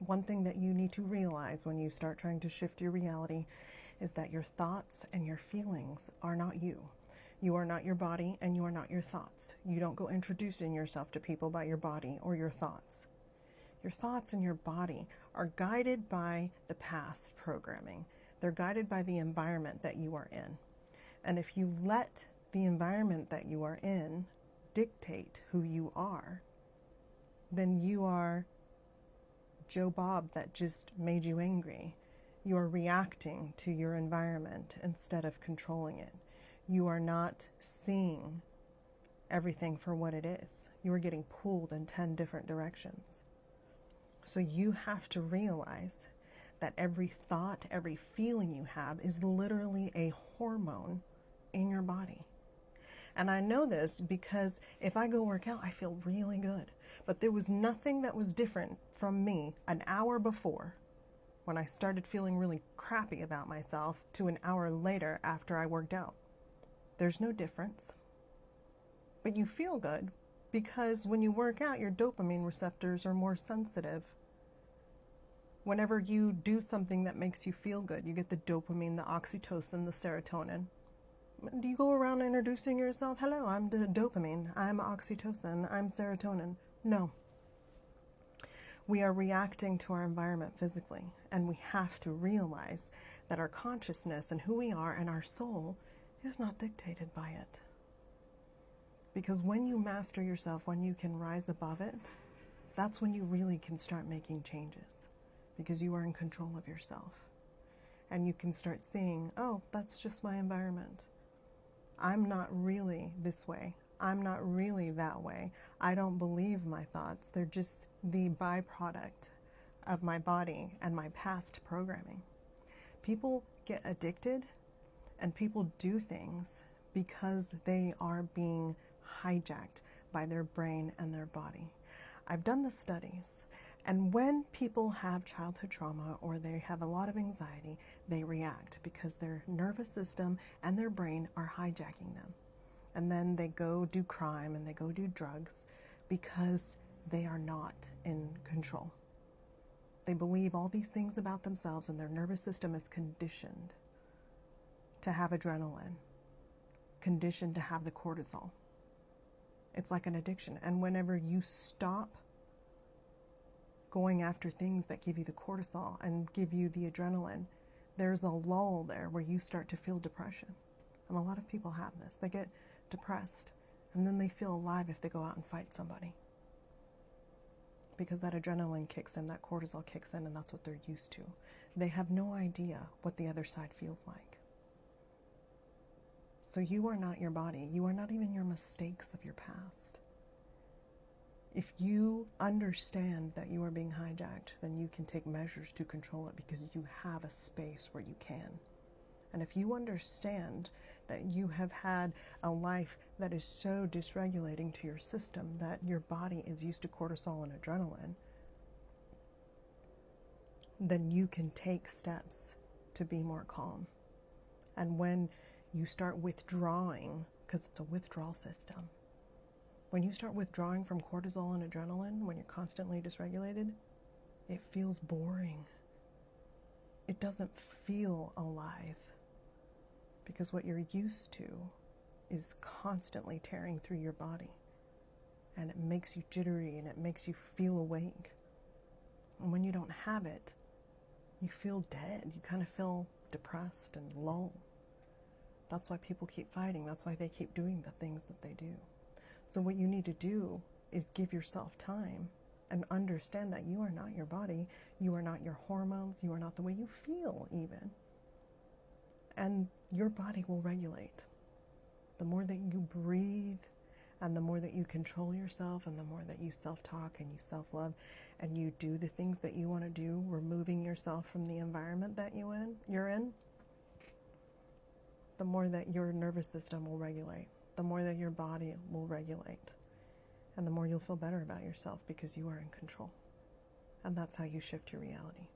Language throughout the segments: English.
One thing that you need to realize when you start trying to shift your reality is that your thoughts and your feelings are not you. You are not your body and you are not your thoughts. You don't go introducing yourself to people by your body or your thoughts. Your thoughts and your body are guided by the past programming. They're guided by the environment that you are in. And if you let the environment that you are in dictate who you are, then you are Joe Bob that just made you angry. You are reacting to your environment instead of controlling it. You are not seeing everything for what it is. You are getting pulled in 10 different directions. So you have to realize that every thought, every feeling you have is literally a hormone in your body. And I know this because if I go work out, I feel really good. But there was nothing that was different from me an hour before when I started feeling really crappy about myself to an hour later after I worked out. There's no difference. But you feel good because when you work out, your dopamine receptors are more sensitive. Whenever you do something that makes you feel good, you get the dopamine, the oxytocin, the serotonin. Do you go around introducing yourself? Hello, I'm the dopamine, I'm oxytocin, I'm serotonin. No. We are reacting to our environment physically, and we have to realize that our consciousness and who we are and our soul is not dictated by it. Because when you master yourself, when you can rise above it, that's when you really can start making changes. Because you are in control of yourself. And you can start seeing, oh, that's just my environment. I'm not really this way. I'm not really that way. I don't believe my thoughts. They're just the byproduct of my body and my past programming. People get addicted and people do things because they are being hijacked by their brain and their body. I've done the studies, and when people have childhood trauma or they have a lot of anxiety, they react because their nervous system and their brain are hijacking them. And then they go do crime and they go do drugs because they are not in control. They believe all these things about themselves and their nervous system is conditioned to have adrenaline, conditioned to have the cortisol. It's like an addiction. And whenever you stop going after things that give you the cortisol and give you the adrenaline, there's a lull there where you start to feel depression. And a lot of people have this. They get depressed and then they feel alive if they go out and fight somebody. Because that adrenaline kicks in, that cortisol kicks in, and that's what they're used to. They have no idea what the other side feels like. So you are not your body. You are not even your mistakes of your past. If you understand that you are being hijacked, then you can take measures to control it because you have a space where you can. And if you understand that you have had a life that is so dysregulating to your system that your body is used to cortisol and adrenaline, then you can take steps to be more calm. And when you start withdrawing, because it's a withdrawal system, when you start withdrawing from cortisol and adrenaline, when you're constantly dysregulated, it feels boring. It doesn't feel alive. Because what you're used to is constantly tearing through your body. And it makes you jittery and it makes you feel awake. And when you don't have it, you feel dead. You kind of feel depressed and low. That's why people keep fighting. That's why they keep doing the things that they do. So what you need to do is give yourself time and understand that you are not your body. You are not your hormones. You are not the way you feel even. And your body will regulate. The more that you breathe and the more that you control yourself and the more that you self-talk and you self-love and you do the things that you want to do, removing yourself from the environment that you're in, the more that your nervous system will regulate, the more that your body will regulate, and the more you'll feel better about yourself because you are in control. And that's how you shift your reality.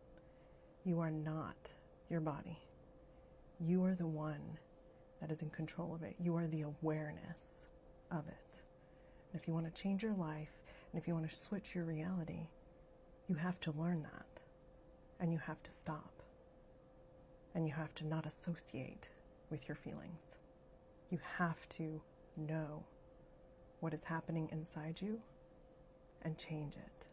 You are not your body. You are the one that is in control of it. You are the awareness of it. And if you want to change your life, and if you want to switch your reality, you have to learn that. and you have to stop. And you have to not associate with your feelings. You have to know what is happening inside you and change it.